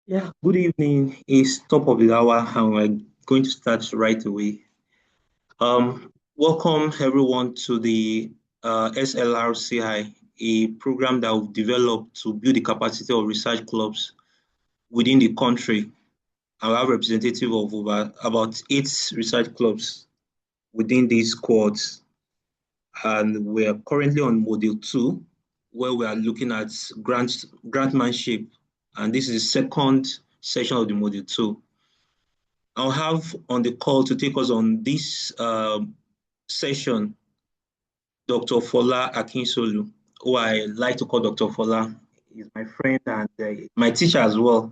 Yeah, good evening. It's top of the hour, and we're going to start right away. Welcome everyone to the SLRCI, a program that we've developed to build the capacity of research clubs within the country. I have representative of over about 8 research clubs within these quads, and we're currently on module 2, where we are looking at grantmanship, and this is the second session of the module 2. I'll have on the call to take us on this session Dr. Fola Akinsolu, who I like to call Dr. Fola. He's my friend and my teacher as well.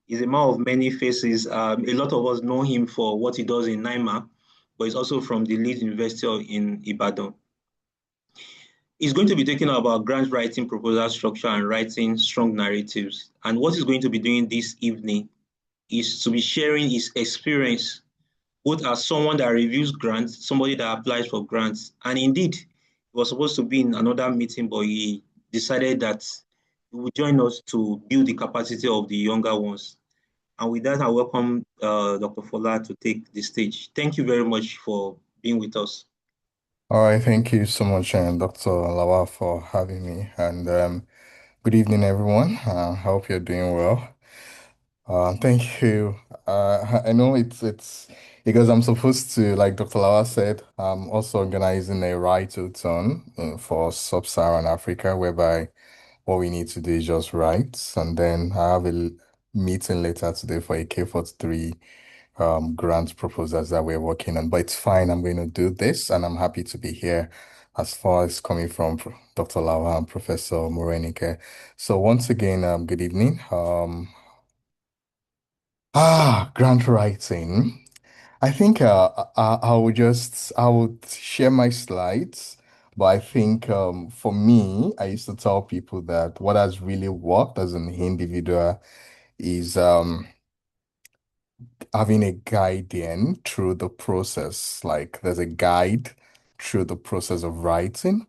He's a man of many faces. A lot of us know him for what he does in Naima, but he's also from the Leeds University in Ibadan. He's going to be talking about grant writing, proposal structure, and writing strong narratives. And what he's going to be doing this evening is to be sharing his experience both as someone that reviews grants, somebody that applies for grants. And indeed, he was supposed to be in another meeting, but he decided that he would join us to build the capacity of the younger ones. And with that, I welcome Dr. Fola to take the stage. Thank you very much for being with us. All right, thank you so much, Dr. Lawa, for having me. And good evening, everyone. I hope you're doing well. Thank you. I know it's because I'm supposed to, like Dr. Lawa said, I'm also organizing a write-a-thon for Sub-Saharan Africa, whereby what we need to do is just write. And then I have a meeting later today for a K43 grant proposals that we're working on. But it's fine. I'm going to do this, and I'm happy to be here as far as coming from Dr. Lawa and Professor Morenike. So once again, good evening. Grant writing. I think I would share my slides, but I think for me, I used to tell people that what has really worked as an individual is having a guardian through the process. Like there's a guide through the process of writing,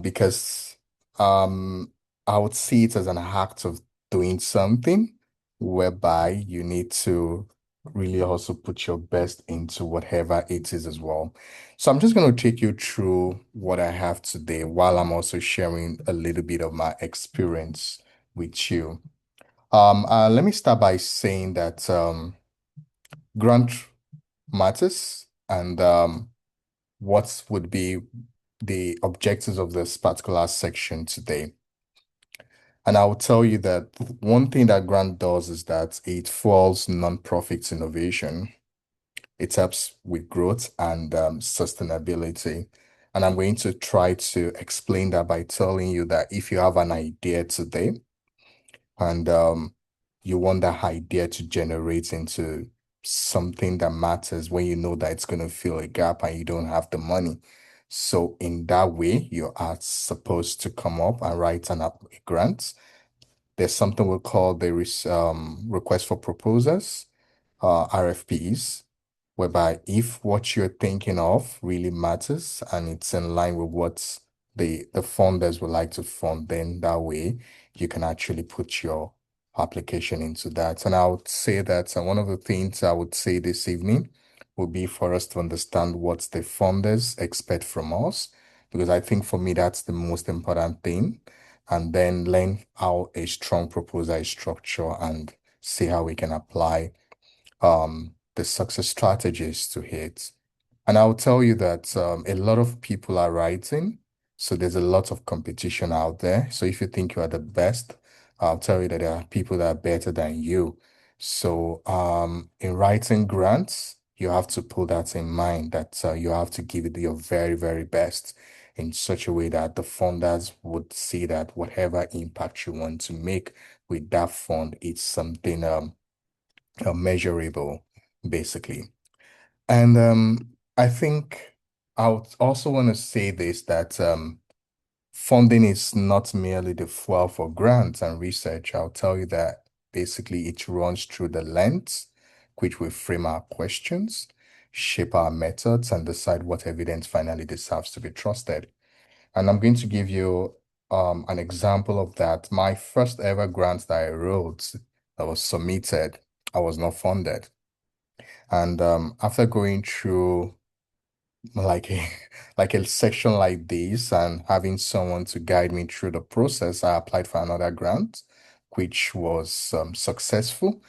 because um, I would see it as an act of doing something whereby you need to really also put your best into whatever it is as well. So I'm just going to take you through what I have today while I'm also sharing a little bit of my experience with you. Let me start by saying that grant matters and what would be the objectives of this particular section today. And I will tell you that one thing that Grant does is that it fuels nonprofit innovation. It helps with growth and sustainability. And I'm going to try to explain that by telling you that if you have an idea today, and you want that idea to generate into something that matters when you know that it's going to fill a gap and you don't have the money. So in that way, you are supposed to come up and write a grant. There's something we call the request for proposals, RFPs, whereby if what you're thinking of really matters and it's in line with what the funders would like to fund, then that way you can actually put your application into that. And I would say that one of the things I would say this evening would be for us to understand what the funders expect from us, because I think for me that's the most important thing, and then learn how a strong proposal is structured and see how we can apply the success strategies to hit. And I'll tell you that a lot of people are writing, so there's a lot of competition out there. So if you think you are the best, I'll tell you that there are people that are better than you. So in writing grants, you have to put that in mind that you have to give it your very, very best in such a way that the funders would see that whatever impact you want to make with that fund, it's something measurable, basically. And I think I would also want to say this that funding is not merely the fuel for grants and research. I'll tell you that basically it runs through the lens which we frame our questions, shape our methods, and decide what evidence finally deserves to be trusted. And I'm going to give you an example of that. My first ever grant that I wrote that was submitted, I was not funded. And after going through like a like a section like this and having someone to guide me through the process, I applied for another grant, which was successful.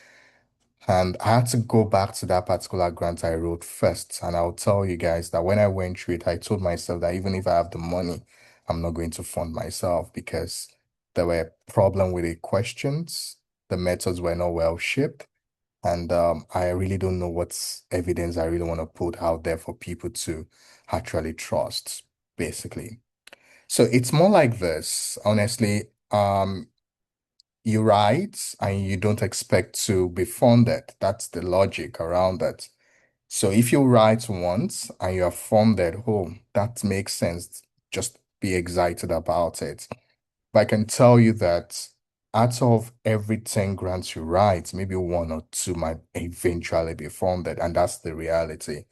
And I had to go back to that particular grant I wrote first. And I'll tell you guys that when I went through it, I told myself that even if I have the money, I'm not going to fund myself because there were problems with the questions. The methods were not well shaped. And I really don't know what's evidence I really want to put out there for people to actually trust, basically. So it's more like this, honestly. You write and you don't expect to be funded. That's the logic around that. So if you write once and you are funded, oh, that makes sense. Just be excited about it. But I can tell you that out of every 10 grants you write, maybe one or two might eventually be funded. And that's the reality.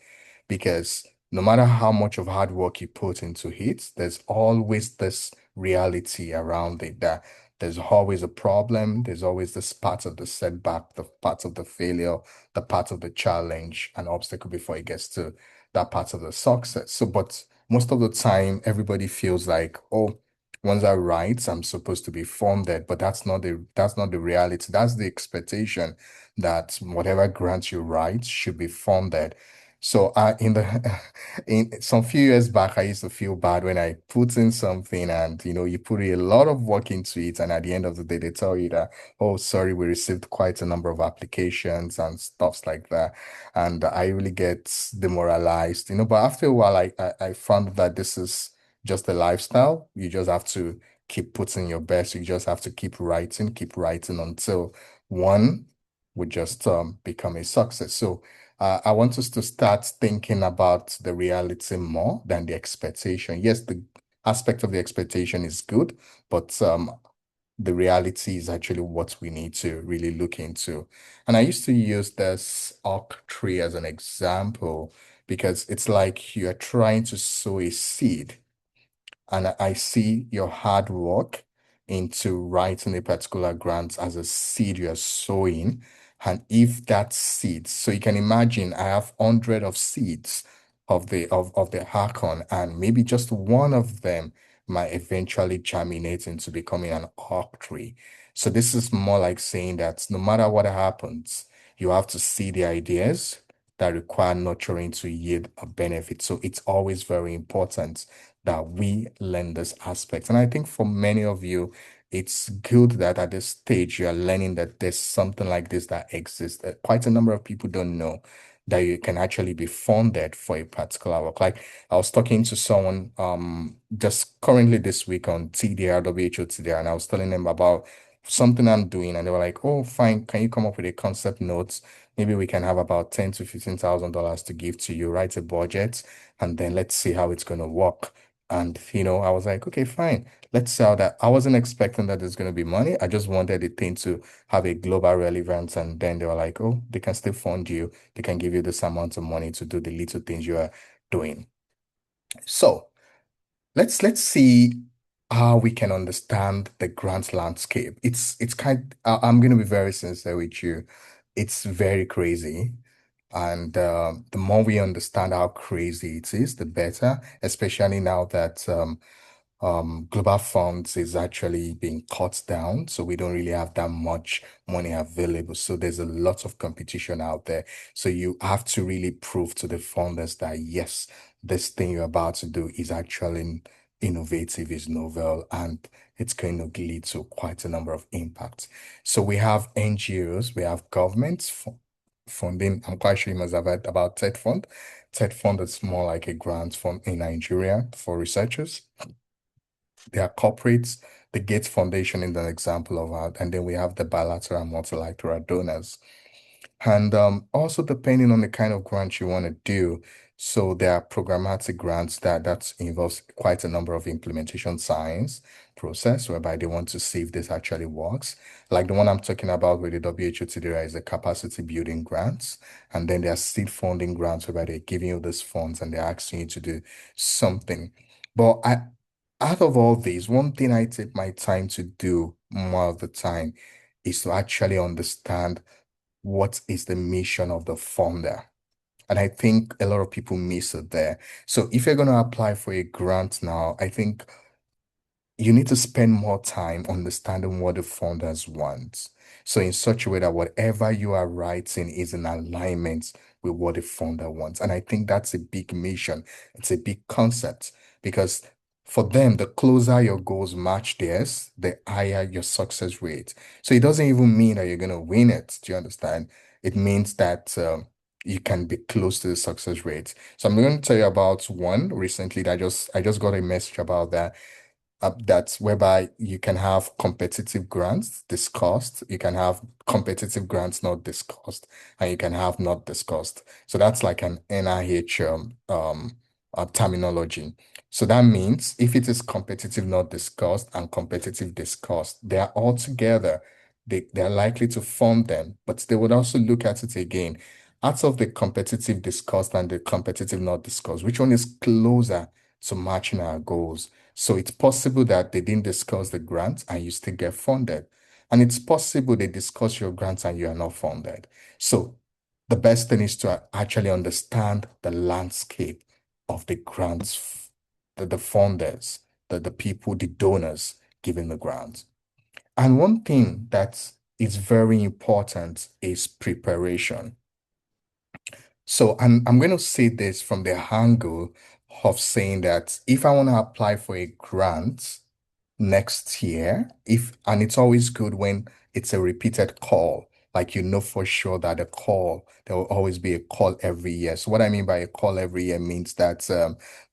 Because no matter how much of hard work you put into it, there's always this reality around it that there's always a problem. There's always this part of the setback, the part of the failure, the part of the challenge and obstacle before it gets to that part of the success. So, but most of the time, everybody feels like, oh, once I write, I'm supposed to be funded, but that's not the reality. That's the expectation that whatever grant you write should be funded. So in the in some few years back, I used to feel bad when I put in something and you put a lot of work into it, and at the end of the day, they tell you that, oh, sorry, we received quite a number of applications and stuffs like that. And I really get demoralized, but after a while, I found that this is just a lifestyle. You just have to keep putting your best. You just have to keep writing until one would just become a success. So I want us to start thinking about the reality more than the expectation. Yes, the aspect of the expectation is good, but the reality is actually what we need to really look into. And I used to use this oak tree as an example because it's like you're trying to sow a seed and I see your hard work into writing a particular grant as a seed you're sowing. And if that seed, so you can imagine I have 100 of seeds of the Hakon, and maybe just one of them might eventually germinate into becoming an oak tree. So this is more like saying that no matter what happens, you have to see the ideas that require nurturing to yield a benefit. So it's always very important that we learn this aspect. And I think for many of you, it's good that at this stage you are learning that there's something like this that exists. Quite a number of people don't know that you can actually be funded for a particular work. Like I was talking to someone just currently this week on TDR, WHO TDR, and I was telling them about something I'm doing, and they were like, "Oh, fine, can you come up with a concept notes? Maybe we can have about $10,000 to $15,000 to give to you, write a budget, and then let's see how it's gonna work." And I was like, okay, fine. Let's sell that. I wasn't expecting that there's going to be money. I just wanted the thing to have a global relevance. And then they were like, oh, they can still fund you. They can give you this amount of money to do the little things you are doing. So let's see how we can understand the grant landscape. I'm going to be very sincere with you. It's very crazy. And the more we understand how crazy it is, the better, especially now that global funds is actually being cut down. So we don't really have that much money available. So there's a lot of competition out there. So you have to really prove to the funders that yes, this thing you're about to do is actually innovative, is novel, and it's going to lead to quite a number of impacts. So we have NGOs, we have governments funding. I'm quite sure you must have heard about TED Fund. TED Fund is more like a grant fund in Nigeria for researchers. There are corporates. The Gates Foundation is an example of that. And then we have the bilateral and multilateral donors. And also depending on the kind of grant you want to do. So there are programmatic grants that involves quite a number of implementation science process whereby they want to see if this actually works. Like the one I'm talking about with the WHO today is the capacity building grants. And then there are seed funding grants whereby they're giving you these funds and they're asking you to do something. But out of all these, one thing I take my time to do more of the time is to actually understand what is the mission of the funder. And I think a lot of people miss it there. So if you're going to apply for a grant now, I think you need to spend more time understanding what the founders want. So in such a way that whatever you are writing is in alignment with what the founder wants. And I think that's a big mission. It's a big concept because for them, the closer your goals match theirs, the higher your success rate. So it doesn't even mean that you're going to win it. Do you understand? It means that you can be close to the success rate. So I'm going to tell you about one recently that I just got a message about that that's whereby you can have competitive grants discussed, you can have competitive grants not discussed, and you can have not discussed. So that's like an NIH terminology. So that means if it is competitive not discussed and competitive discussed, they are all together. They're likely to form them, but they would also look at it again. Out of the competitive discussed and the competitive not discussed, which one is closer to matching our goals? So it's possible that they didn't discuss the grant and you still get funded. And it's possible they discuss your grants and you are not funded. So the best thing is to actually understand the landscape of the grants, the funders, the people, the donors giving the grants. And one thing that is very important is preparation. So I'm going to say this from the angle of saying that if I want to apply for a grant next year, if and it's always good when it's a repeated call, like you know for sure that a call, there will always be a call every year. So what I mean by a call every year means that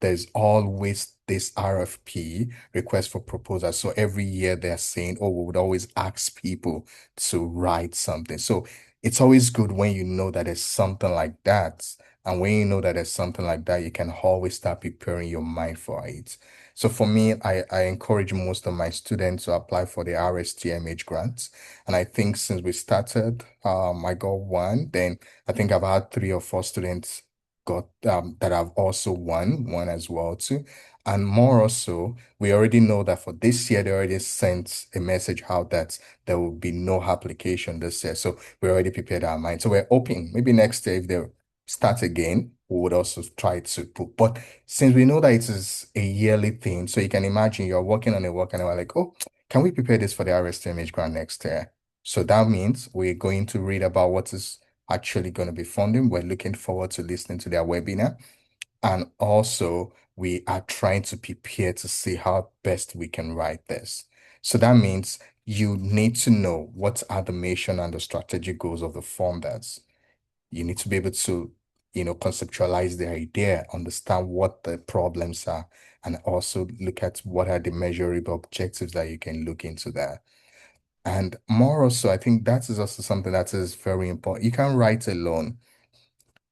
there's always this RFP, request for proposal. So every year they're saying, oh, we would always ask people to write something. So it's always good when you know that there's something like that. And when you know that there's something like that, you can always start preparing your mind for it. So for me, I encourage most of my students to apply for the RSTMH grants. And I think since we started, I got one. Then I think I've had 3 or 4 students got that have also won one as well too. And more also, we already know that for this year, they already sent a message out that there will be no application this year. So we already prepared our mind. So we're hoping maybe next year, if they start again, we would also try to put. But since we know that it is a yearly thing, so you can imagine you're working on a work and we're like, oh, can we prepare this for the RSTMH grant next year? So that means we're going to read about what is actually going to be funding. We're looking forward to listening to their webinar. And also, we are trying to prepare to see how best we can write this. So that means you need to know what are the mission and the strategic goals of the funders. You need to be able to, conceptualize the idea, understand what the problems are, and also look at what are the measurable objectives that you can look into that. And more also, I think that is also something that is very important. You can write alone.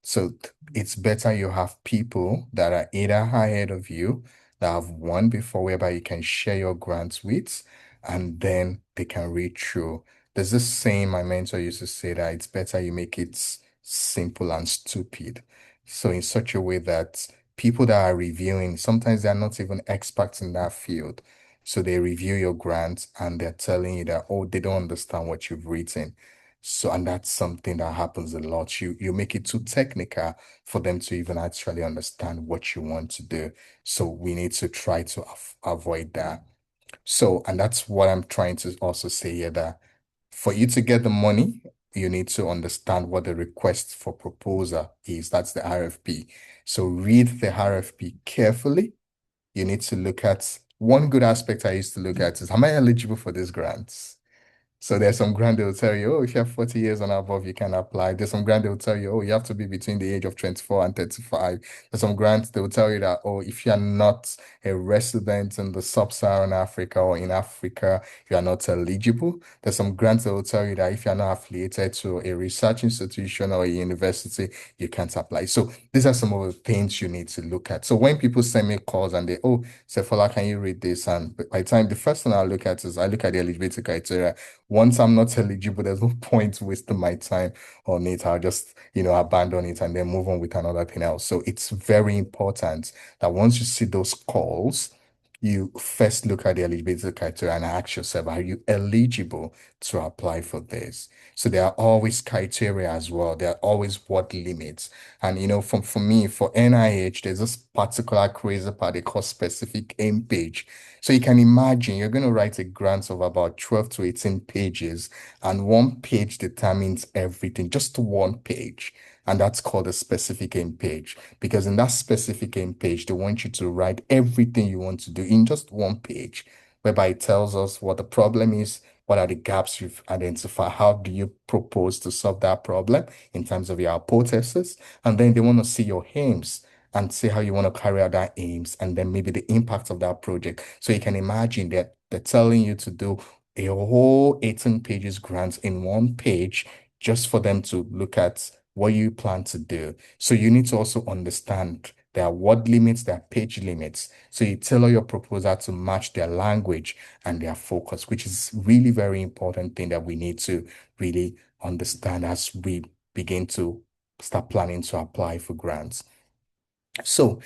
So it's better you have people that are either ahead of you that have won before, whereby you can share your grants with, and then they can read through. There's this saying my mentor used to say that it's better you make it simple and stupid. So in such a way that people that are reviewing, sometimes they're not even experts in that field. So they review your grants and they're telling you that, oh, they don't understand what you've written. So, and that's something that happens a lot. You make it too technical for them to even actually understand what you want to do. So we need to try to avoid that. So, and that's what I'm trying to also say here, that for you to get the money, you need to understand what the request for proposal is. That's the RFP. So read the RFP carefully. You need to look at one good aspect I used to look at is, am I eligible for these grants? So there's some grant they will tell you, oh, if you have 40 years and above, you can apply. There's some grant they will tell you, oh, you have to be between the age of 24 and 35. There's some grants they will tell you that, oh, if you're not a resident in the sub-Saharan Africa or in Africa, you are not eligible. There's some grants that will tell you that if you're not affiliated to a research institution or a university, you can't apply. So these are some of the things you need to look at. So when people send me calls and they, oh, Sefola, can you read this? And by the time, the first thing I look at is I look at the eligibility criteria. Once I'm not eligible, there's no point wasting my time on it. I'll just, abandon it and then move on with another thing else. So it's very important that once you see those calls, you first look at the eligibility criteria and ask yourself, are you eligible to apply for this? So there are always criteria as well. There are always what limits. And for me, for NIH, there's this particular crazy part they call specific aim page. So you can imagine you're going to write a grant of about 12 to 18 pages, and one page determines everything, just one page. And that's called a specific aim page, because in that specific aim page, they want you to write everything you want to do in just one page, whereby it tells us what the problem is, what are the gaps you've identified, how do you propose to solve that problem in terms of your hypothesis, and then they want to see your aims and see how you want to carry out that aims, and then maybe the impact of that project. So you can imagine that they're telling you to do a whole 18 pages grant in one page just for them to look at what you plan to do. So you need to also understand there are word limits, there are page limits. So you tailor your proposal to match their language and their focus, which is really very important thing that we need to really understand as we begin to start planning to apply for grants. So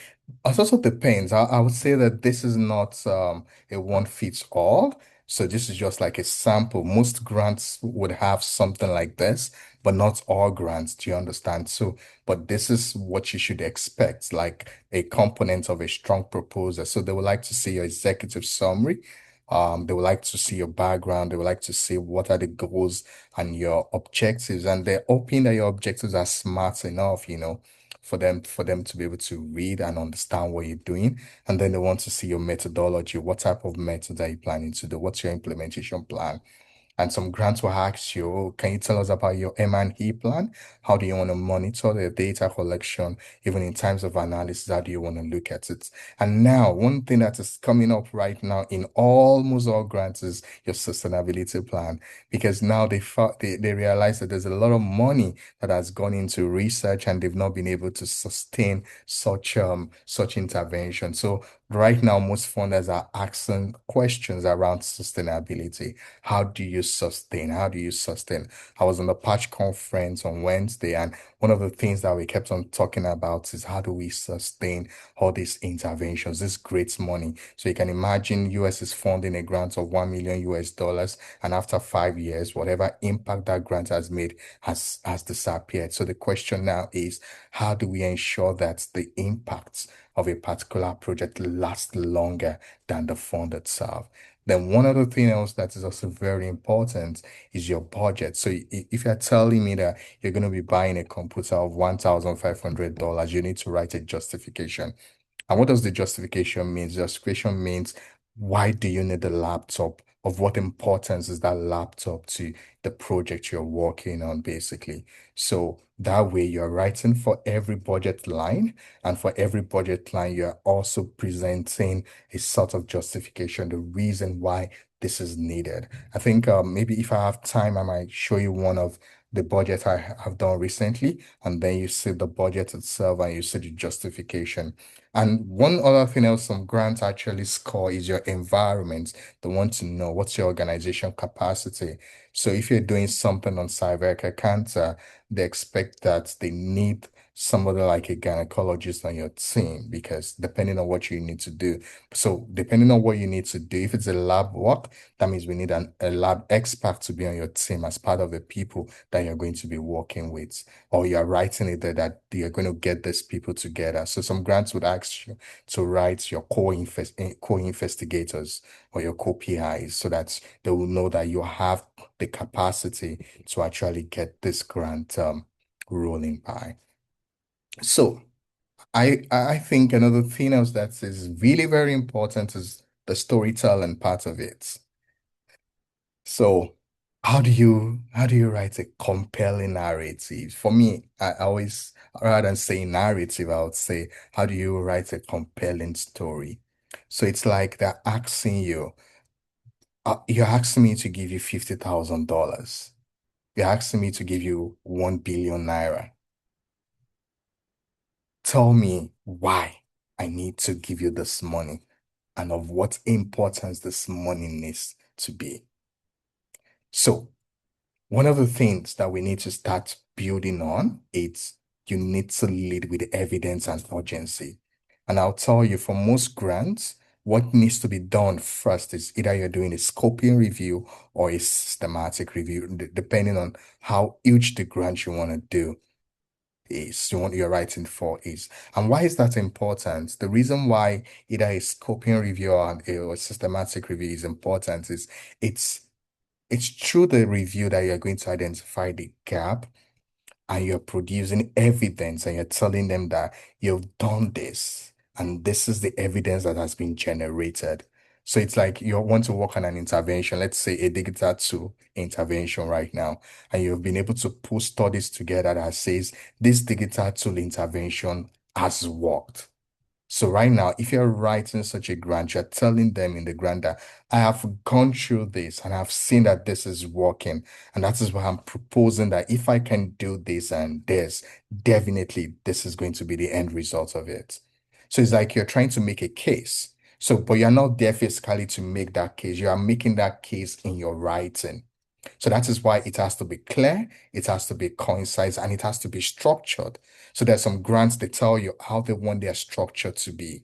it also depends. I would say that this is not a one fits all. So this is just like a sample. Most grants would have something like this, but not all grants. Do you understand? So, but this is what you should expect, like a component of a strong proposal. So they would like to see your executive summary. They would like to see your background. They would like to see what are the goals and your objectives. And they're hoping that your objectives are smart enough, for them to be able to read and understand what you're doing. And then they want to see your methodology. What type of methods are you planning to do? What's your implementation plan? And some grants will ask you, "Oh, can you tell us about your M&E plan? How do you want to monitor the data collection? Even in times of analysis, how do you want to look at it?" And now, one thing that is coming up right now in almost all grants is your sustainability plan, because now they realize that there's a lot of money that has gone into research and they've not been able to sustain such intervention. So right now, most funders are asking questions around sustainability. How do you sustain? How do you sustain? I was on the Patch conference on Wednesday, and one of the things that we kept on talking about is how do we sustain all these interventions, this great money. So you can imagine US is funding a grant of 1 million US dollars, and after 5 years, whatever impact that grant has made has disappeared. So the question now is, how do we ensure that the impacts of a particular project last longer than the fund itself? Then one other thing else that is also very important is your budget. So if you're telling me that you're going to be buying a computer of $1,500, you need to write a justification. And what does the justification mean? Justification means, why do you need the laptop? Of what importance is that laptop to the project you're working on, basically? So that way you're writing for every budget line, and for every budget line, you're also presenting a sort of justification, the reason why this is needed. I think maybe if I have time, I might show you one of the budget I have done recently, and then you see the budget itself and you see the justification. And one other thing else some grants actually score is your environment. They want to know what's your organization capacity. So if you're doing something on cervical cancer, they expect that they need somebody like a gynecologist on your team, because depending on what you need to do. So depending on what you need to do, if it's a lab work, that means we need a lab expert to be on your team as part of the people that you're going to be working with, or you're writing it there that you're going to get these people together. So some grants would ask you to write your co-investigators or your co-PIs, so that they will know that you have the capacity to actually get this grant rolling by. So I think another thing else that is really very important is the storytelling part of it. So how do you write a compelling narrative? For me, I always, rather than saying narrative, I would say, how do you write a compelling story? So it's like they're asking you, you're asking me to give you $50,000. You're asking me to give you 1 billion naira. Tell me why I need to give you this money, and of what importance this money needs to be. So one of the things that we need to start building on is, you need to lead with evidence and urgency. And I'll tell you, for most grants, what needs to be done first is either you're doing a scoping review or a systematic review, depending on how huge the grant you want to do is, you want you're writing for is. And why is that important? The reason why either a scoping review or a systematic review is important is it's it's through the review that you're going to identify the gap and you're producing evidence and you're telling them that you've done this and this is the evidence that has been generated. So it's like you want to work on an intervention, let's say a digital tool intervention right now, and you've been able to pull studies together that says this digital tool intervention has worked. So right now, if you're writing such a grant, you're telling them in the grant that I have gone through this and I've seen that this is working. And that is why I'm proposing that if I can do this and this, definitely this is going to be the end result of it. So it's like you're trying to make a case. So, but you're not there physically to make that case. You are making that case in your writing. So that is why it has to be clear, it has to be concise, and it has to be structured. So there's some grants they tell you how they want their structure to be.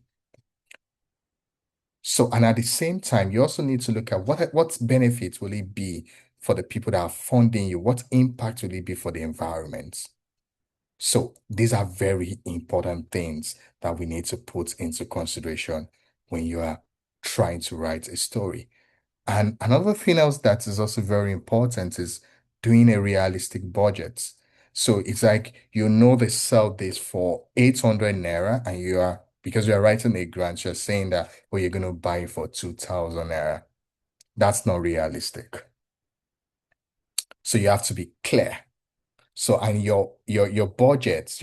So, and at the same time, you also need to look at what benefits will it be for the people that are funding you? What impact will it be for the environment? So these are very important things that we need to put into consideration when you are trying to write a story. And another thing else that is also very important is doing a realistic budget. So it's like you know they sell this for 800 naira and you are because you are writing a grant, you're saying that oh you're gonna buy it for 2000 naira. That's not realistic. So you have to be clear. So, and your budget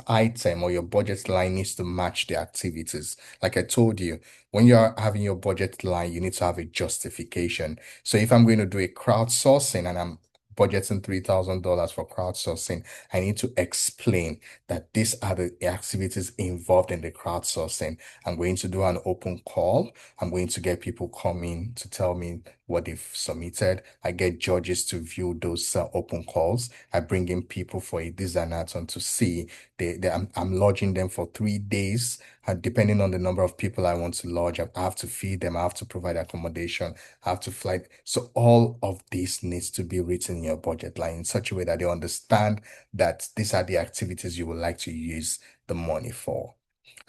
item or your budget line needs to match the activities. Like I told you, when you're having your budget line, you need to have a justification. So if I'm going to do a crowdsourcing and I'm budgeting $3,000 for crowdsourcing, I need to explain that these are the activities involved in the crowdsourcing. I'm going to do an open call. I'm going to get people coming to tell me what they've submitted. I get judges to view those open calls. I bring in people for a this and that on to see. I'm lodging them for 3 days. And depending on the number of people I want to lodge, I have to feed them. I have to provide accommodation. I have to fly. So all of this needs to be written in your budget line in such a way that they understand that these are the activities you would like to use the money for.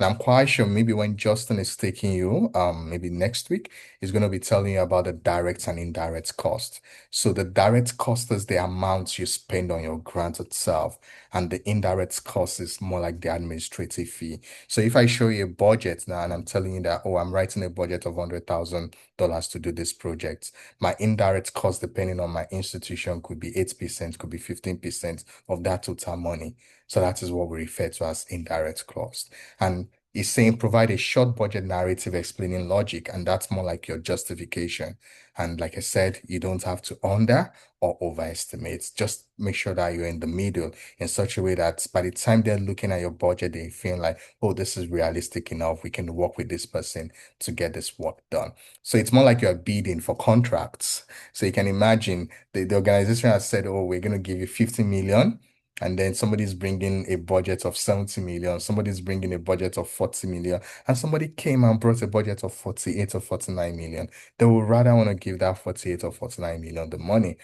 And I'm quite sure maybe when Justin is taking you, maybe next week, he's going to be telling you about the direct and indirect cost. So the direct cost is the amount you spend on your grant itself, and the indirect cost is more like the administrative fee. So if I show you a budget now and I'm telling you that, oh, I'm writing a budget of $100,000 to do this project, my indirect cost, depending on my institution, could be 8%, could be 15% of that total money. So that is what we refer to as indirect cost. And it's saying provide a short budget narrative explaining logic, and that's more like your justification. And like I said, you don't have to under or overestimate. Just make sure that you're in the middle in such a way that by the time they're looking at your budget, they feel like, oh, this is realistic enough. We can work with this person to get this work done. So it's more like you're bidding for contracts. So you can imagine the organization has said, oh, we're going to give you 50 million. And then somebody's bringing a budget of 70 million, somebody's bringing a budget of 40 million, and somebody came and brought a budget of 48 or 49 million. They would rather want to give that 48 or 49 million the money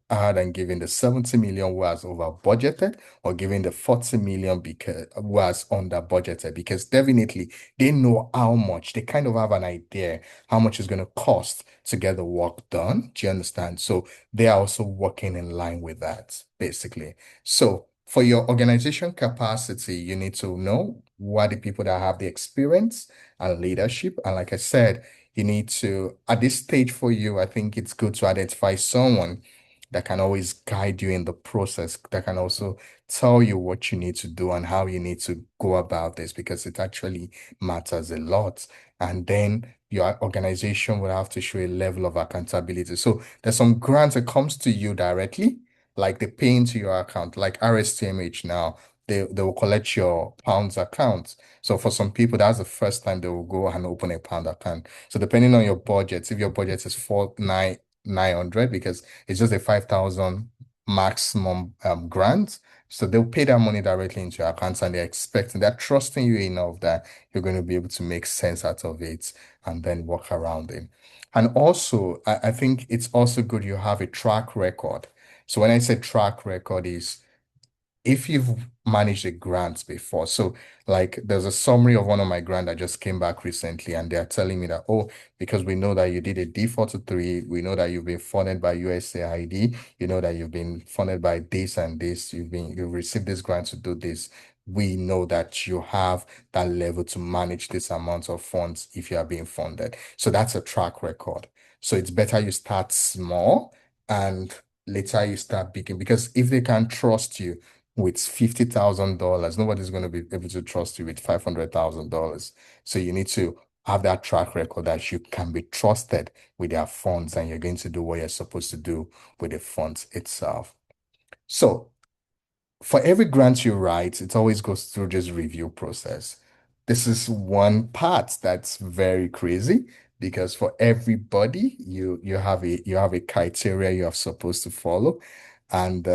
rather than giving the 70 million who was over budgeted or giving the 40 million because was under budgeted because definitely they know how much, they kind of have an idea how much it's going to cost to get the work done. Do you understand? So they are also working in line with that, basically. So for your organization capacity, you need to know who are the people that have the experience and leadership. And like I said, you need to, at this stage for you, I think it's good to identify someone that can always guide you in the process, that can also tell you what you need to do and how you need to go about this, because it actually matters a lot. And then your organization will have to show a level of accountability. So there's some grants that comes to you directly, like they pay into your account, like RSTMH now. They will collect your pounds account. So for some people, that's the first time they will go and open a pound account. So depending on your budget, if your budget is 4,900 because it's just a 5,000 maximum grant. So they'll pay that money directly into your accounts and they're expecting, they're trusting you enough that you're going to be able to make sense out of it and then work around it. And also, I think it's also good you have a track record. So when I say track record is if you've managed a grant before. So like there's a summary of one of my grant that just came back recently and they're telling me that, oh, because we know that you did a D43, we know that you've been funded by USAID, you know that you've been funded by this and this, you've received this grant to do this. We know that you have that level to manage this amount of funds if you are being funded. So that's a track record. So it's better you start small and later you start big because if they can trust you with $50,000, nobody's going to be able to trust you with $500,000. So you need to have that track record that you can be trusted with their funds and you're going to do what you're supposed to do with the funds itself. So for every grant you write, it always goes through this review process. This is one part that's very crazy because for everybody, you have a criteria you are supposed to follow. And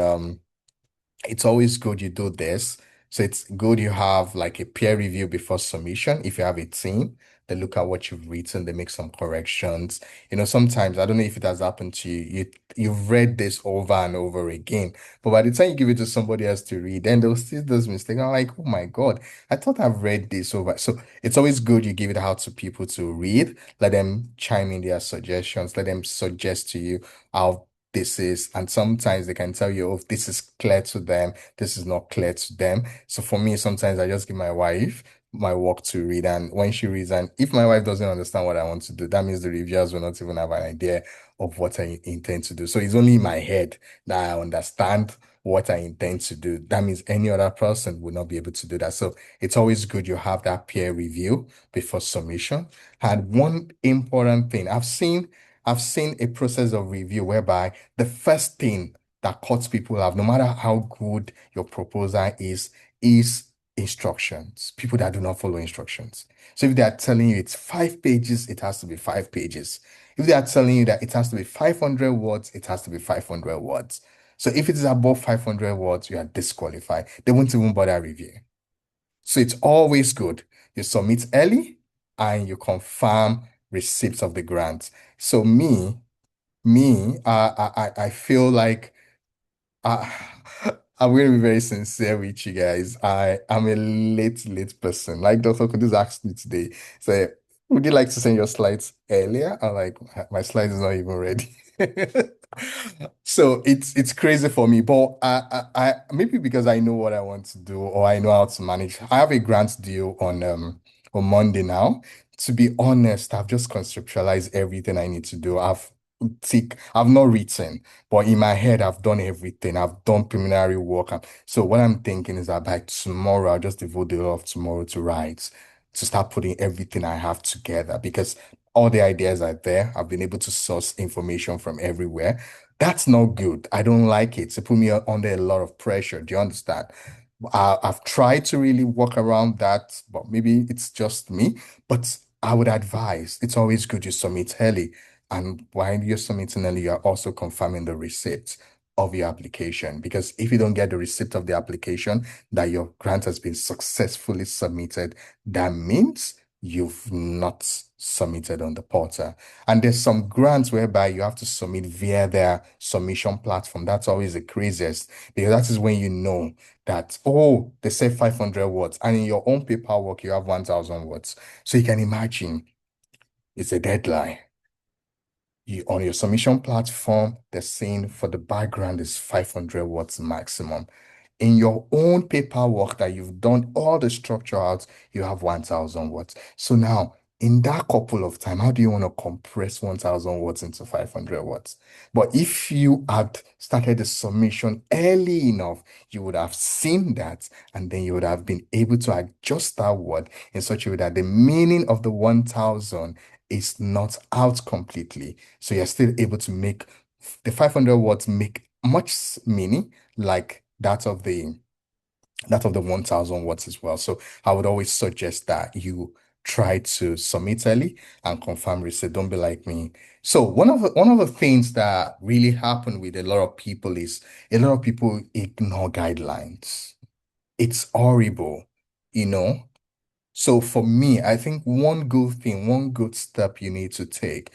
it's always good you do this. So it's good you have like a peer review before submission. If you have a team, they look at what you've written, they make some corrections. Sometimes I don't know if it has happened to you. You've read this over and over again, but by the time you give it to somebody else to read, then they'll see those mistakes. I'm like, oh my God, I thought I've read this over. So it's always good you give it out to people to read, let them chime in their suggestions, let them suggest to you how this is, and sometimes they can tell you, oh, this is clear to them, this is not clear to them. So for me, sometimes I just give my wife my work to read, and when she reads, and if my wife doesn't understand what I want to do, that means the reviewers will not even have an idea of what I intend to do. So it's only in my head that I understand what I intend to do. That means any other person would not be able to do that. So it's always good you have that peer review before submission. And one important thing I've seen a process of review whereby the first thing that cuts people off, no matter how good your proposal is instructions. People that do not follow instructions. So if they are telling you it's 5 pages, it has to be 5 pages. If they are telling you that it has to be 500 words, it has to be 500 words. So if it is above 500 words, you are disqualified. They won't even bother reviewing. So it's always good. You submit early and you confirm receipts of the grant. So I feel like I, I'm going to be very sincere with you guys. I am a late person. Like Dr. Kudus asked me today, say, would you like to send your slides earlier? I'm like, my slides is not even ready. So it's crazy for me, but I maybe because I know what I want to do or I know how to manage. I have a grant due on Monday now. To be honest, I've just conceptualized everything I need to do. I've not written. But in my head, I've done everything. I've done preliminary work. So what I'm thinking is that by tomorrow, I'll just devote the lot of tomorrow to write, to start putting everything I have together because all the ideas are there. I've been able to source information from everywhere. That's not good. I don't like it. It put me under a lot of pressure. Do you understand? I've tried to really work around that, but maybe it's just me. But I would advise it's always good you submit early. And while you're submitting early, you're also confirming the receipt of your application. Because if you don't get the receipt of the application that your grant has been successfully submitted, that means you've not submitted on the portal. And there's some grants whereby you have to submit via their submission platform. That's always the craziest because that is when you know that, oh, they say 500 words, and in your own paperwork, you have 1,000 words. So you can imagine it's a deadline. On your submission platform, they're saying for the background is 500 words maximum. In your own paperwork that you've done all the structure out, you have 1,000 words. So now, in that couple of time, how do you want to compress 1,000 words into 500 words? But if you had started the submission early enough, you would have seen that, and then you would have been able to adjust that word in such a way that the meaning of the 1,000 is not out completely. So you're still able to make the 500 words make much meaning like that of the 1,000 words as well. So I would always suggest that you try to submit early and confirm receipt. Don't be like me. So one of the things that really happen with a lot of people is a lot of people ignore guidelines. It's horrible, you know. So for me, I think one good thing, one good step you need to take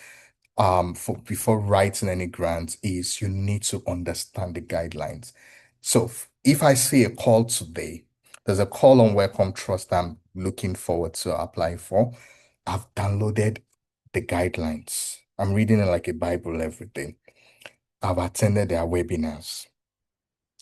for before writing any grant is you need to understand the guidelines. So if I see a call today, there's a call on Welcome Trust I'm looking forward to apply for. I've downloaded the guidelines. I'm reading it like a Bible every day. I've attended their webinars.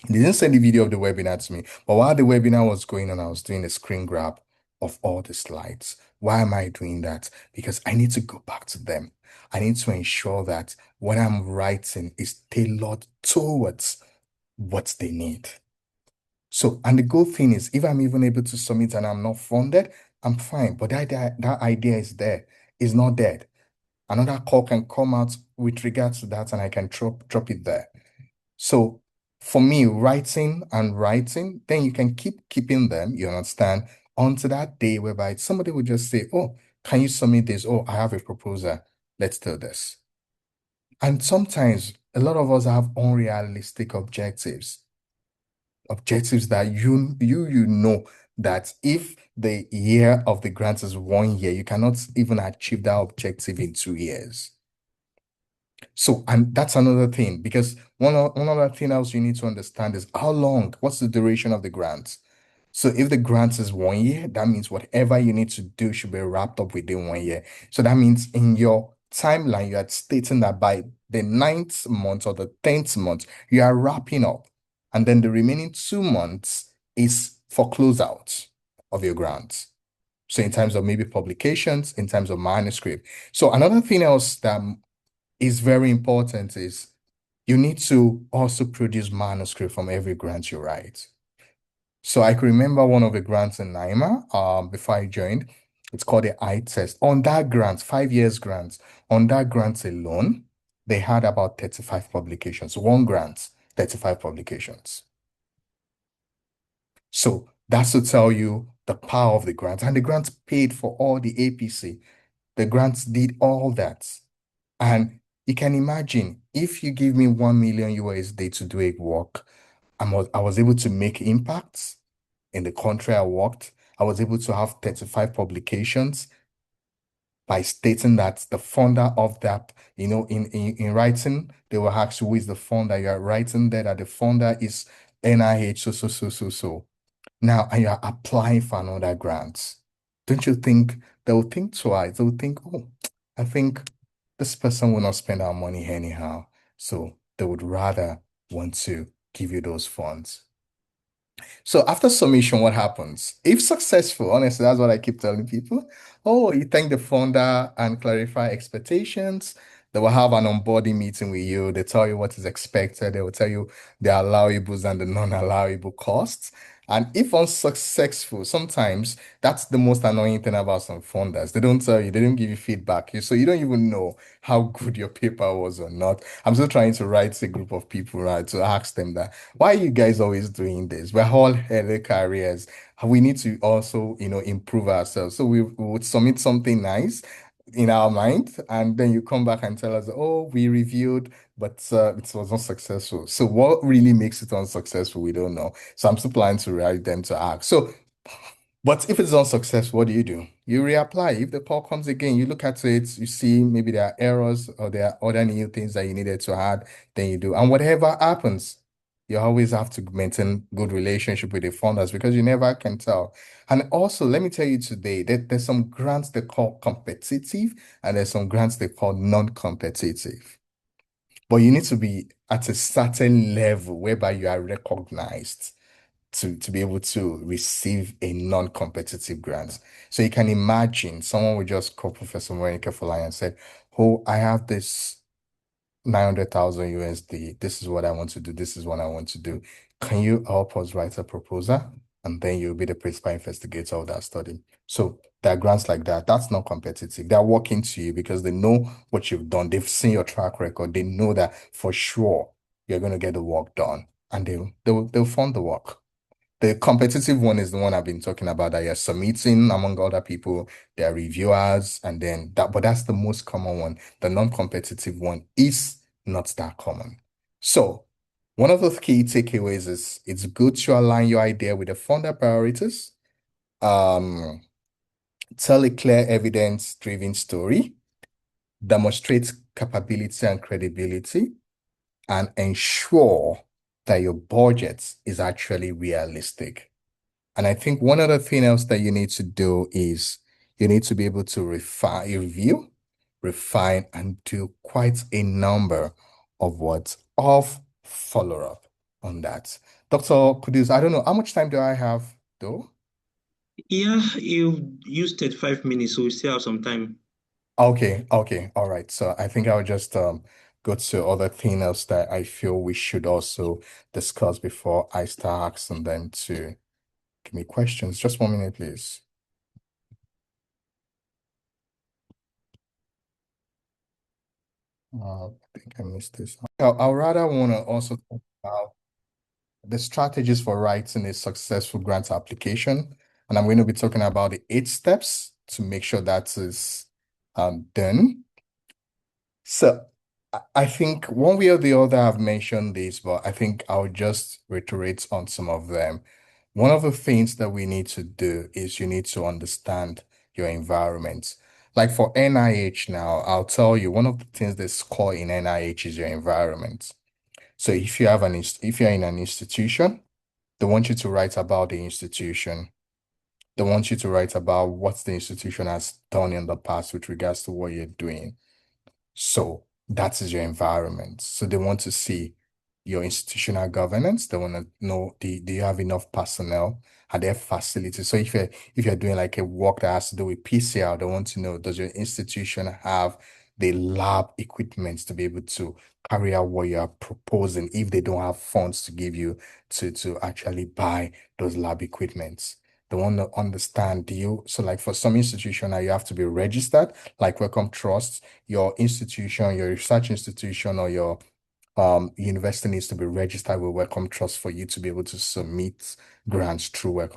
They didn't send the video of the webinar to me, but while the webinar was going on, I was doing a screen grab of all the slides. Why am I doing that? Because I need to go back to them. I need to ensure that what I'm writing is tailored towards what they need. So, and the good thing is, if I'm even able to submit and I'm not funded, I'm fine. But that idea is there, is not dead. Another call can come out with regards to that, and I can drop it there. So for me, writing and writing, then you can keeping them, you understand, onto that day whereby somebody would just say, oh, can you submit this? Oh, I have a proposal. Let's do this. And sometimes a lot of us have unrealistic objectives that you know that if the year of the grant is 1 year, you cannot even achieve that objective in 2 years. So, and that's another thing, because one other thing else you need to understand is how long, what's the duration of the grant? So if the grant is 1 year, that means whatever you need to do should be wrapped up within 1 year. So that means in your timeline, you are stating that by the ninth month or the 10th month, you are wrapping up. And then the remaining 2 months is for closeout of your grant. So in terms of maybe publications, in terms of manuscript. So another thing else that is very important is you need to also produce manuscript from every grant you write. So I can remember one of the grants in NIMA before I joined. It's called the I-Test. On that grant, 5 years grant, on that grant alone, they had about 35 publications. One grant, 35 publications. So that's to tell you the power of the grant. And the grants paid for all the APC. The grants did all that. And you can imagine if you give me 1 million USD to do a work, I was able to make impacts in the country I worked. I was able to have 35 publications by stating that the funder of that, in writing, they will ask you who is the funder. You are writing there that the funder is NIH, so. Now, and you are applying for another grant. Don't you think they will think twice? They will think, oh, I think this person will not spend our money anyhow. So they would rather want to give you those funds. So after submission, what happens? If successful, honestly, that's what I keep telling people. Oh, you thank the founder and clarify expectations. They will have an onboarding meeting with you. They tell you what is expected. They will tell you the allowables and the non-allowable costs. And if unsuccessful, sometimes that's the most annoying thing about some funders. They don't tell you, they don't give you feedback. So you don't even know how good your paper was or not. I'm still trying to write a group of people, right, to ask them that why are you guys always doing this? We're all early careers. We need to also, improve ourselves. So we would submit something nice in our mind, and then you come back and tell us, oh, we reviewed, but it was not successful. So what really makes it unsuccessful? We don't know. So I'm still planning to write them to ask. So but if it's unsuccessful, what do? You reapply. If the call comes again, you look at it, you see maybe there are errors or there are other new things that you needed to add, then you do. And whatever happens, you always have to maintain good relationship with the funders because you never can tell. And also, let me tell you today that there's some grants they call competitive and there's some grants they call non-competitive. But you need to be at a certain level whereby you are recognized to be able to receive a non-competitive grant. So you can imagine someone would just call Professor Monica Folai and say, oh, I have this 900,000 USD. This is what I want to do. This is what I want to do. Can you help us write a proposal? And then you'll be the principal investigator of that study. So there are grants like that. That's not competitive. They're working to you because they know what you've done. They've seen your track record. They know that for sure you're going to get the work done and they'll fund the work. The competitive one is the one I've been talking about that you're submitting among other people, there are reviewers, and then that, but that's the most common one. The non-competitive one is not that common. So, one of the key takeaways is it's good to align your idea with the funder priorities. Um, Tell a clear evidence-driven story, demonstrate capability and credibility, and ensure that your budget is actually realistic. And I think one other thing else that you need to do is you need to be able to review, refine, and do quite a number of follow-up on that. Dr. Kudus, I don't know, how much time do I have though? Yeah, you used 35 minutes, so we still have some time. Okay, okay, all right. So I think I'll just go to other things that I feel we should also discuss before I start asking them to give me questions. Just 1 minute, please. I think I missed this. I'll rather want to also talk about the strategies for writing a successful grant application. And I'm going to be talking about the 8 steps to make sure that is done. So I think one way or the other I've mentioned this, but I think I'll just reiterate on some of them. One of the things that we need to do is you need to understand your environment. Like for NIH now, I'll tell you one of the things they score in NIH is your environment. So if you're in an institution, they want you to write about the institution. They want you to write about what the institution has done in the past with regards to what you're doing. So that is your environment. So they want to see your institutional governance. They want to know, do you have enough personnel? Are there facilities? So if you're doing like a work that has to do with PCR, they want to know, does your institution have the lab equipment to be able to carry out what you are proposing if they don't have funds to give you to actually buy those lab equipments? They want to understand, so like for some institution now you have to be registered, like Wellcome Trust, your institution, your research institution, or your university needs to be registered with Wellcome Trust for you to be able to submit grants through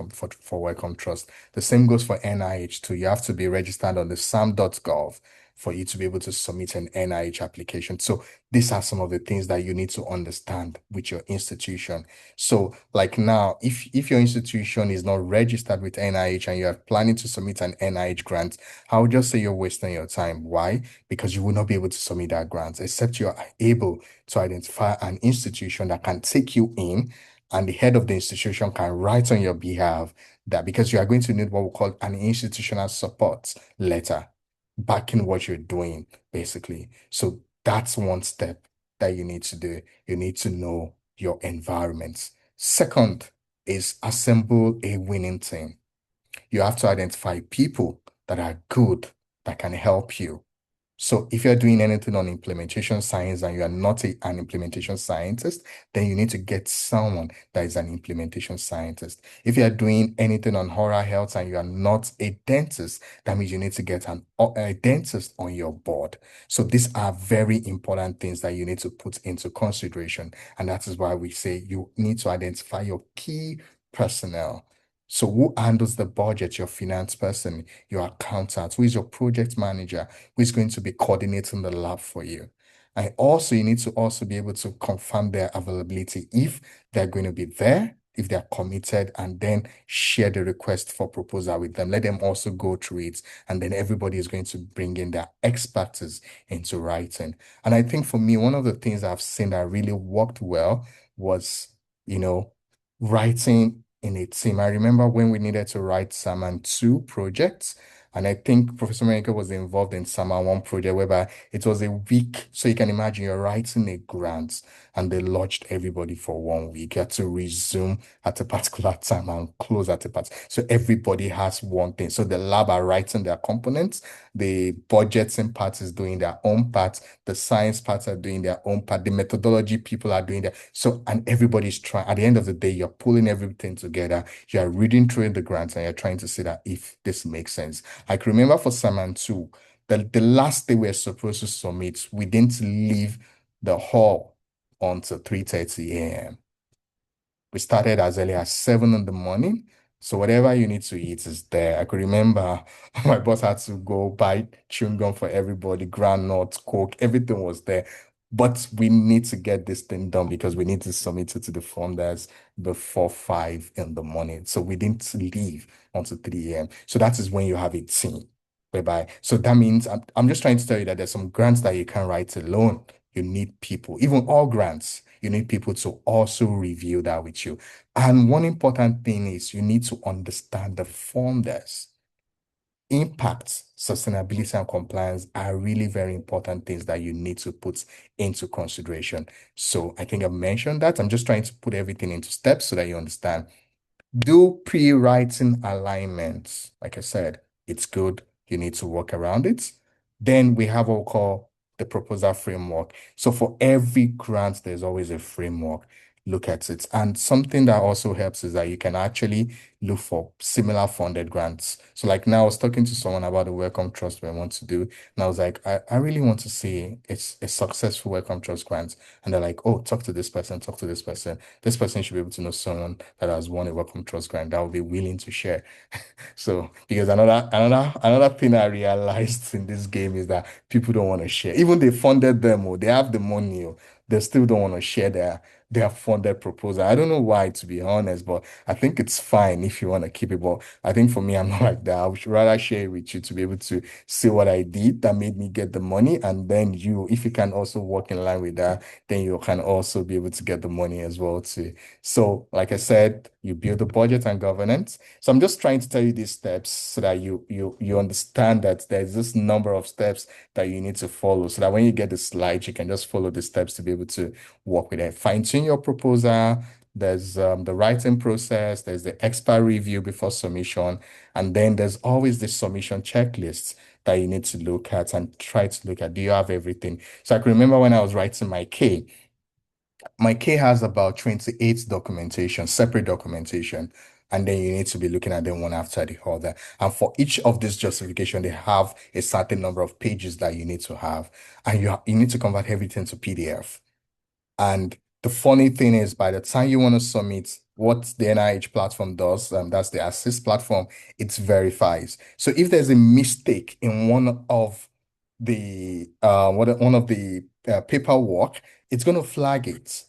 for Wellcome Trust. The same goes for NIH too. You have to be registered on the SAM.gov for you to be able to submit an NIH application. So these are some of the things that you need to understand with your institution. So like now, if your institution is not registered with NIH and you are planning to submit an NIH grant, I would just say you're wasting your time. Why? Because you will not be able to submit that grant except you are able to identify an institution that can take you in, and the head of the institution can write on your behalf that because you are going to need what we call an institutional support letter backing what you're doing, basically. So that's one step that you need to do. You need to know your environment. Second is assemble a winning team. You have to identify people that are good, that can help you. So if you're doing anything on implementation science and you are not an implementation scientist, then you need to get someone that is an implementation scientist. If you are doing anything on oral health and you are not a dentist, that means you need to get a dentist on your board. So these are very important things that you need to put into consideration. And that is why we say you need to identify your key personnel. So who handles the budget? Your finance person, your accountant, who is your project manager, who is going to be coordinating the lab for you. And also, you need to also be able to confirm their availability if they're going to be there, if they're committed, and then share the request for proposal with them. Let them also go through it, and then everybody is going to bring in their expertise into writing. And I think for me, one of the things I've seen that really worked well was, you know, writing in a team. I remember when we needed to write Salmon 2 projects, and I think Professor America was involved in Salmon 1 project whereby it was a week. So you can imagine you're writing a grant and they lodged everybody for 1 week. You had to resume at a particular time and close at a particular. So everybody has one thing. So the lab are writing their components, the budgeting part is doing their own part, the science parts are doing their own part, the methodology people are doing their so and everybody's trying at the end of the day, you're pulling everything together, you're reading through the grants and you're trying to see that if this makes sense. I can remember for Saman too, the last day we were supposed to submit, we didn't leave the hall until 3:30 a.m. We started as early as 7 in the morning. So whatever you need to eat is there. I could remember my boss had to go buy chewing gum for everybody, groundnuts, Coke, everything was there. But we need to get this thing done because we need to submit it to the funders before 5 in the morning. So we didn't leave until 3 a.m. So that is when you have a team. Whereby, so that means I'm just trying to tell you that there's some grants that you can't write alone. You need people, even all grants, you need people to also review that with you. And one important thing is you need to understand the funders. Impact, sustainability, and compliance are really very important things that you need to put into consideration. So I think I've mentioned that. I'm just trying to put everything into steps so that you understand. Do pre-writing alignments. Like I said, it's good. You need to work around it. Then we have what we call the proposal framework. So for every grant, there's always a framework. Look at it. And something that also helps is that you can actually look for similar funded grants. So like now I was talking to someone about the Welcome Trust we want to do. And I was like, I really want to see it's a successful Welcome Trust grant. And they're like, oh, talk to this person, talk to this person. This person should be able to know someone that has won a Welcome Trust grant that will be willing to share. So because another thing I realized in this game is that people don't want to share. Even they funded them or they have the money, or they still don't want to share their funded proposal. I don't know why, to be honest, but I think it's fine if you want to keep it. But I think for me, I'm not like that. I would rather share it with you to be able to see what I did that made me get the money. And then you, if you can also work in line with that, then you can also be able to get the money as well too. So, like I said, you build the budget and governance. So I'm just trying to tell you these steps so that you understand that there's this number of steps that you need to follow so that when you get the slides, you can just follow the steps to be able to work with it. Fine tune your proposal. There's the writing process, there's the expert review before submission, and then there's always the submission checklist that you need to look at and try to look at. Do you have everything? So I can remember when I was writing my K has about 28 documentation, separate documentation, and then you need to be looking at them one after the other. And for each of these justification, they have a certain number of pages that you need to have, and you need to convert everything to PDF. And the funny thing is, by the time you want to submit, what the NIH platform does, that's the Assist platform, it verifies. So if there's a mistake in one of the paperwork, it's going to flag it,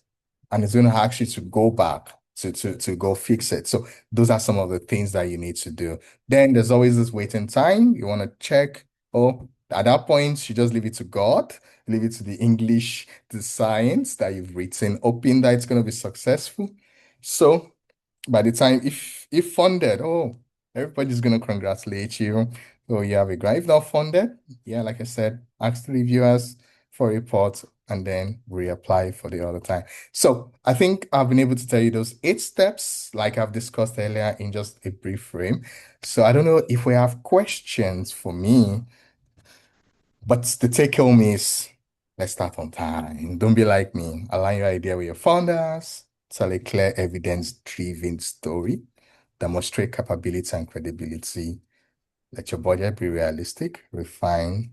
and it's going to ask you to go back to go fix it. So those are some of the things that you need to do. Then there's always this waiting time. You want to check. Oh, at that point, you just leave it to God, leave it to the English, the science that you've written, hoping that it's going to be successful. So by the time, if funded, oh, everybody's going to congratulate you. Oh, you have a grant. If not funded, yeah, like I said, ask the reviewers for a report and then reapply for the other time. So I think I've been able to tell you those 8 steps, like I've discussed earlier in just a brief frame. So I don't know if we have questions for me, but the take home is let's start on time. Don't be like me. Align your idea with your founders, tell a clear evidence-driven story, demonstrate capability and credibility, let your budget be realistic, refine,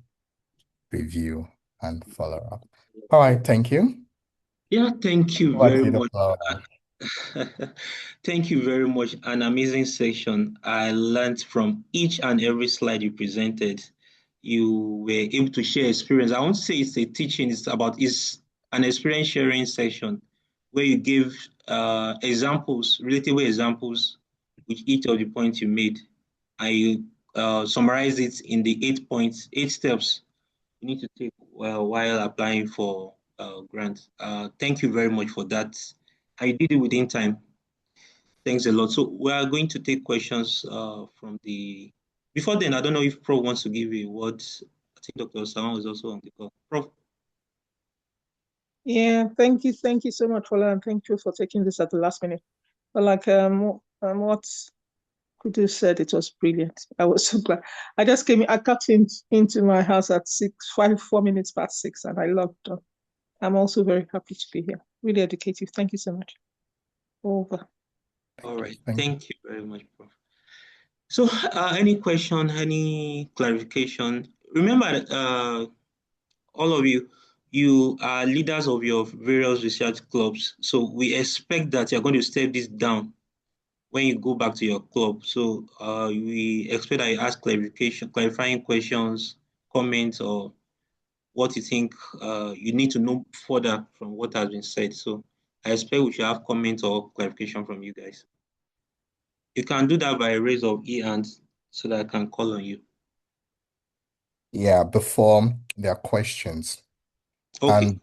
review, and follow up. All right, thank you. Yeah, thank you Over to very you, the much. floor. Thank you very much. An amazing session. I learned from each and every slide you presented. You were able to share experience. I won't say it's a teaching, it's an experience sharing session where you give examples, relatable examples with each of the points you made. And you summarize it in the 8 points, 8 steps you need to take while applying for grants. Thank you very much for that. I did it within time. Thanks a lot. So we are going to take questions from the. Before then, I don't know if Prof wants to give a word. I think Dr. Osama was also on the call. Prof. Yeah, thank you so much, Fola, and thank you for taking this at the last minute. But like what Kudu said, it was brilliant. I was so glad. I just I got into my house at 4 minutes past 6, and I loved it. I'm also very happy to be here. Really educative. Thank you so much. Over. All right. Thank Thank you very much, Prof. So, any question, any clarification? Remember, all of you, you are leaders of your various research clubs. So we expect that you're going to step this down when you go back to your club. So we expect that you ask clarifying questions, comments, or what you think you need to know further from what has been said. So I expect we should have comments or clarification from you guys. You can do that by a raise of hands so that I can call on you. Yeah, before there are questions. Okay. And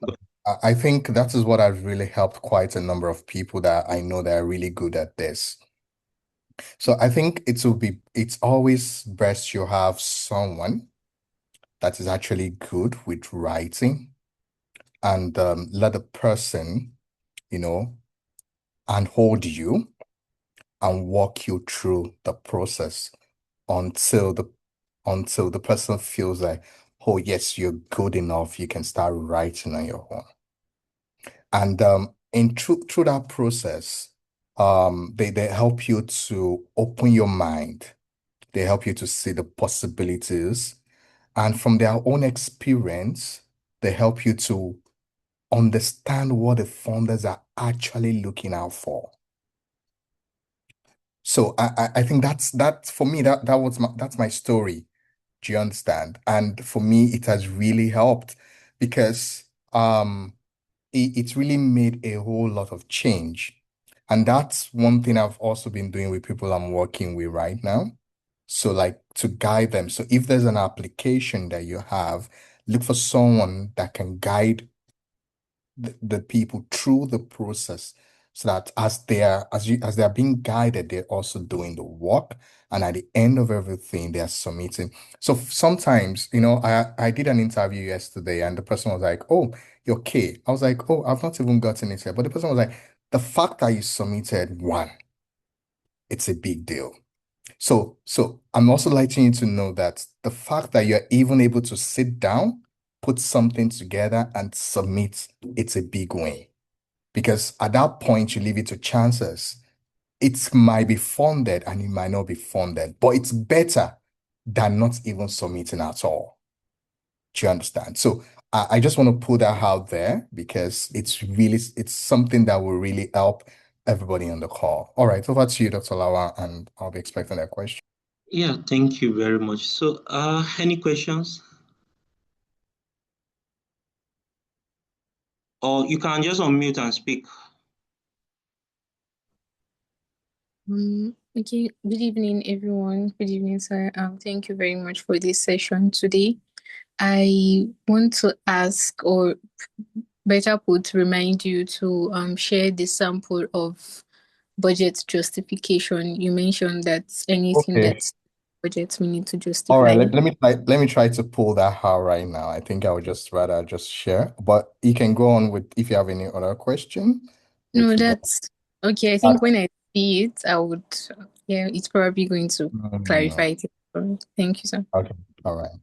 I think that is what has really helped quite a number of people that I know that are really good at this. So I think it's always best you have someone that is actually good with writing and let the person, you know, and hold you and walk you through the process until the person feels like, oh yes, you're good enough, you can start writing on your own. And in through that process, they help you to open your mind. They help you to see the possibilities. And from their own experience, they help you to understand what the founders are actually looking out for. So I think that for me that's my story. Do you understand? And for me, it has really helped because it's really made a whole lot of change. And that's one thing I've also been doing with people I'm working with right now. So like to guide them. So if there's an application that you have, look for someone that can guide the people through the process so that as they are being guided, they're also doing the work. And at the end of everything, they are submitting. So sometimes, I did an interview yesterday and the person was like, "Oh, you're okay." I was like, "Oh, I've not even gotten it yet." But the person was like, "The fact that you submitted one, it's a big deal." So I'm also letting you to know that the fact that you're even able to sit down, put something together and submit, it's a big win. Because at that point, you leave it to chances. It might be funded and it might not be funded, but it's better than not even submitting at all. Do you understand? So I just want to put that out there because it's something that will really help everybody on the call. All right, over to you, Dr. Lawa, and I'll be expecting that question. Yeah, thank you very much. So any questions? Or you can just unmute and speak. Okay, good evening, everyone. Good evening, sir. Thank you very much for this session today. I want to ask, or better put, remind you to share the sample of budget justification. You mentioned that anything Okay. that's budget we need to All justify. right, let me try to pull that out right now. I think I would just rather just share, but you can go on with if you have any other question No, with regard. that's okay. I think when I see it, I would, yeah, it's probably going to clarify it. Thank you, sir. Okay, all right.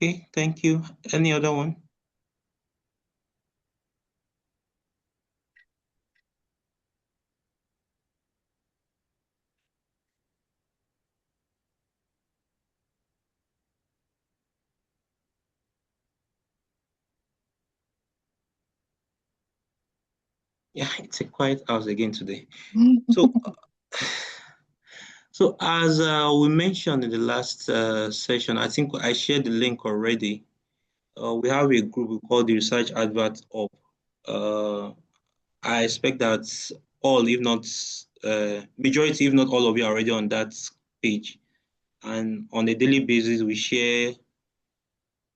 Okay, thank you. Any other one? Yeah, it's a quiet house again today. So as we mentioned in the last session, I think I shared the link already. We have a group we call the Research Advert Hub. I expect that all, if not majority, if not all of you are already on that page. And on a daily basis, we share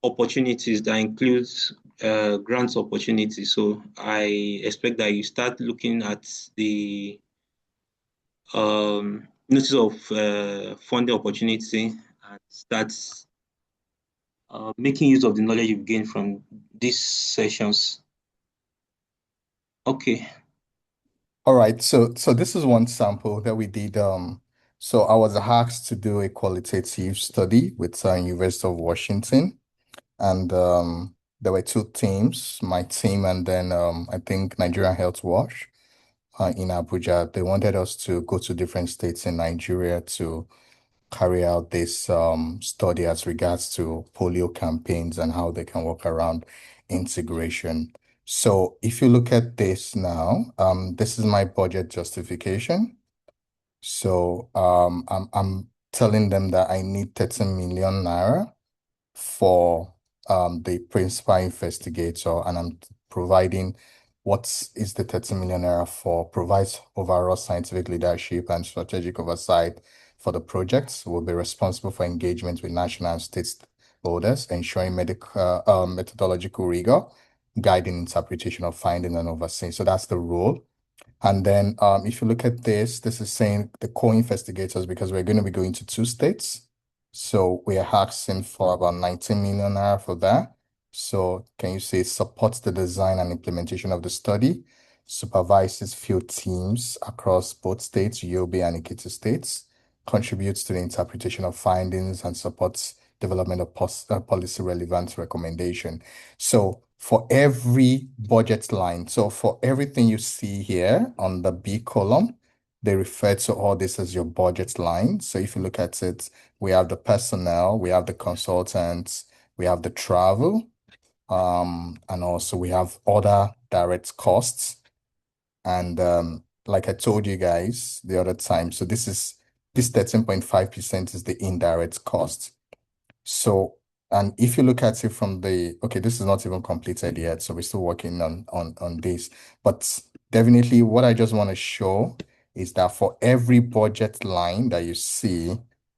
opportunities that includes grants opportunities. So I expect that you start looking at the notice of funding opportunity and start making use of the knowledge you've gained from these sessions. Okay. All right, so this is one sample that we did. So I was asked to do a qualitative study with University of Washington, and there were two teams, my team and then I think Nigerian Health Watch in Abuja. They wanted us to go to different states in Nigeria to carry out this study as regards to polio campaigns and how they can work around integration. So if you look at this now, this is my budget justification. So I'm telling them that I need 13 million naira for the principal investigator, and I'm providing what is the 30 million naira for, provides overall scientific leadership and strategic oversight for the projects, will be responsible for engagement with national and state stakeholders, ensuring methodological rigor, guiding interpretation of findings and overseeing. So that's the role. And then if you look at this, this is saying the co-investigators, because we're going to be going to 2 states. So we are asking for about 19 million naira for that. So can you say supports the design and implementation of the study, supervises field teams across both states, Yobe and Ekiti states, contributes to the interpretation of findings, and supports development of policy relevant recommendation. So for every budget line, so for everything you see here on the B column, they refer to all this as your budget line. So if you look at it, we have the personnel, we have the consultants, we have the travel, and also we have other direct costs. And like I told you guys the other time, so this 13.5% is the indirect cost. So, and if you look at it from okay, this is not even completed yet, so we're still working on this. But definitely what I just want to show is that for every budget line that you see,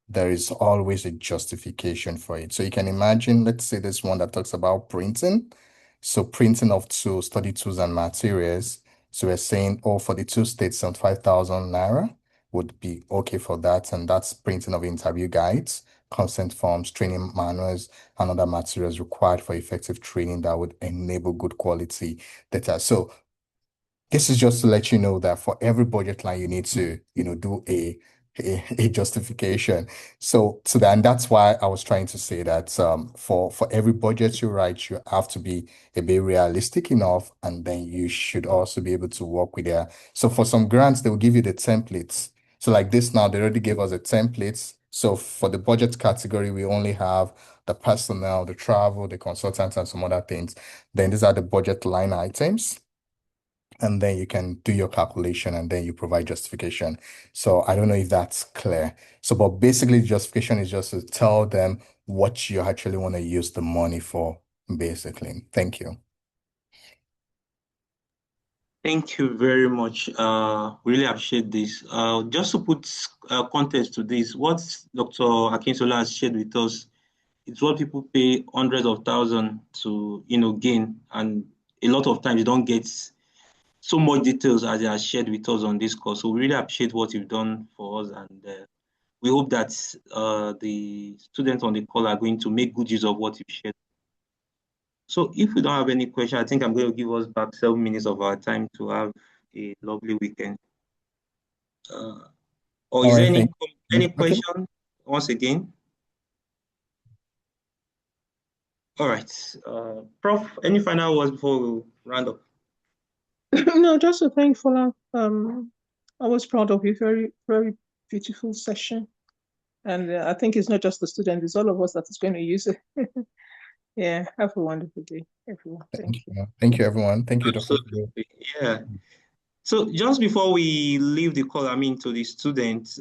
there is always a justification for it. So you can imagine, let's say this one that talks about printing. So printing of study tools and materials. So we're saying, oh, for the 2 states, 5,000 naira would be okay for that. And that's printing of interview guides, consent forms, training manuals, and other materials required for effective training that would enable good quality data. So this is just to let you know that for every budget line, you need to, do a justification. So that, and that's why I was trying to say that for every budget you write, you have to be a bit realistic enough, and then you should also be able to work with their. So for some grants, they will give you the templates. So like this now, they already gave us the templates. So for the budget category, we only have the personnel, the travel, the consultants, and some other things. Then these are the budget line items. And then you can do your calculation and then you provide justification. So I don't know if that's clear. So, but basically justification is just to tell them what you actually want to use the money for, basically. Thank you. Thank you very much. Really appreciate this. Just to put context to this, what Dr. Akintola has shared with us, it's what people pay hundreds of thousands to, gain. And a lot of times you don't get so much details as they are shared with us on this course. So we really appreciate what you've done for us, and we hope that the students on the call are going to make good use of what you've shared. So if we don't have any question, I think I'm going to give us back 7 minutes of our time to have a lovely weekend. Or is there any question once again? All right. Prof, any final words before we round up? No, just to thank Fola. I was proud of you. Very, very beautiful session. And I think it's not just the student, it's all of us that is going to use it. Yeah, have a wonderful day, everyone. Thank you. Thank you, everyone. Thank you, Dr. Yeah. So just before we leave the call, to the students,